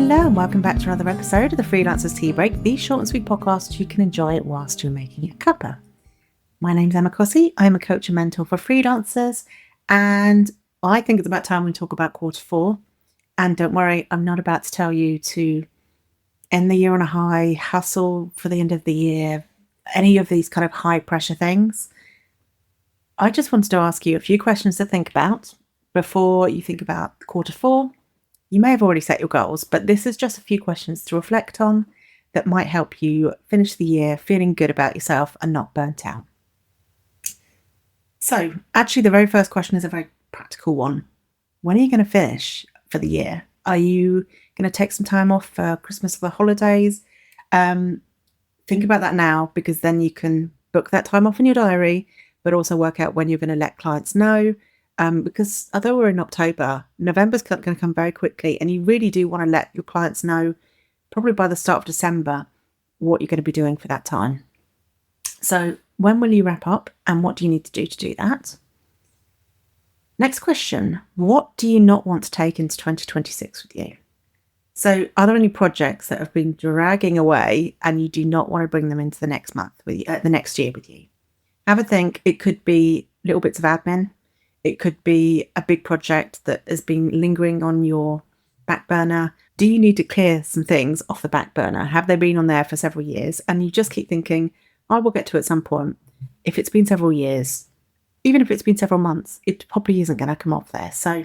Hello and welcome back to another episode of the Freelancers Tea Break, the short and sweet podcast you can enjoy whilst you're making a cuppa. My name's Emma Cossey. I'm a coach and mentor for freelancers, and I think it's about time we talk about quarter four. And don't worry, I'm not about to tell you to end the year on a high, hustle for the end of the year, any of these kind of high pressure things. I just wanted to ask you a few questions to think about before you think about quarter four. You may have already set your goals, but this is just a few questions to reflect on that might help you finish the year feeling good about yourself and not burnt out. So actually, the very first question is a very practical one. When are you going to finish for the year? Are you going to take some time off for Christmas or the holidays? Think about that now, because then you can book that time off in your diary, but also work out when you're going to let clients know. Because although we're in October, November's going to come very quickly, and you really do want to let your clients know probably by the start of December what you're going to be doing for that time. So when will you wrap up, and what do you need to do that? Next question, what do you not want to take into 2026 with you? So are there any projects that have been dragging away and you do not want to bring them into the next month with you, the next year with you? Have a think. It could be little bits of admin. It could be a big project that has been lingering on your back burner. Do you need to clear some things off the back burner? Have they been on there for several years and you just keep thinking, I will get to it at some point? If it's been several years, even if it's been several months, it probably isn't going to come off there. So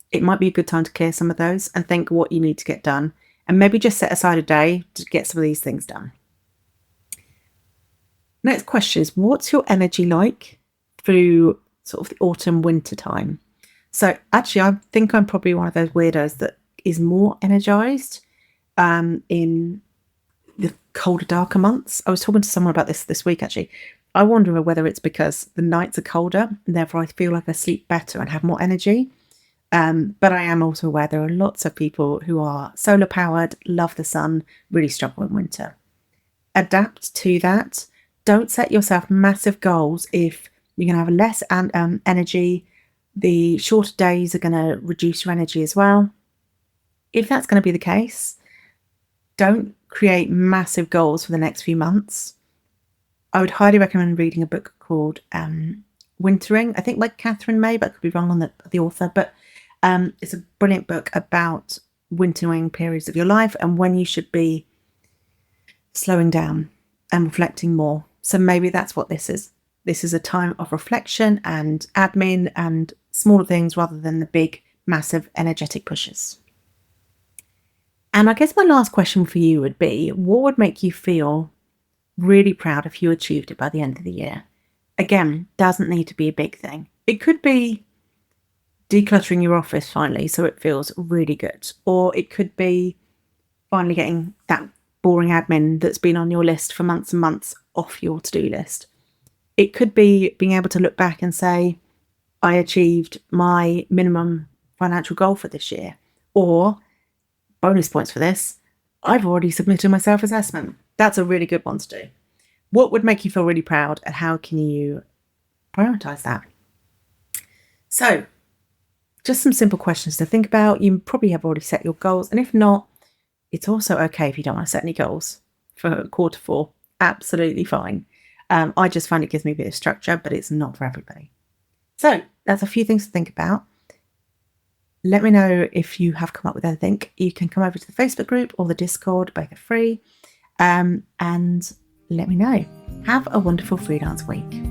it might be a good time to clear some of those and think what you need to get done, and maybe just set aside a day to get some of these things done. Next question is, what's your energy like through sort of the autumn winter time? So actually, I think I'm probably one of those weirdos that is more energized in the colder, darker months. I was talking to someone about this week, actually. I wonder whether it's because the nights are colder and therefore I feel like I sleep better and have more energy. But I am also aware there are lots of people who are solar powered, love the sun, really struggle in winter. Adapt to that. Don't set yourself massive goals if you're going to have less energy. The shorter days are going to reduce your energy as well. If that's going to be the case, don't create massive goals for the next few months. I would highly recommend reading a book called Wintering, I think by Catherine May, but I could be wrong on the author. But it's a brilliant book about wintering periods of your life and when you should be slowing down and reflecting more. So maybe that's what this is. This is a time of reflection and admin and smaller things rather than the big, massive, energetic pushes. And I guess my last question for you would be, what would make you feel really proud if you achieved it by the end of the year? Again, doesn't need to be a big thing. It could be decluttering your office finally so it feels really good. Or it could be finally getting that boring admin that's been on your list for months and months off your to-do list. It could be being able to look back and say, I achieved my minimum financial goal for this year. Or, bonus points for this, I've already submitted my self-assessment. That's a really good one to do. What would make you feel really proud, and how can you prioritize that? So, just some simple questions to think about. You probably have already set your goals, and if not, it's also okay if you don't want to set any goals for quarter four. Absolutely fine. I just find it gives me a bit of structure, but it's not for everybody. So that's a few things to think about. Let me know if you have come up with anything. You can come over to the Facebook group or the Discord, both are free. And let me know. Have a wonderful freelance week.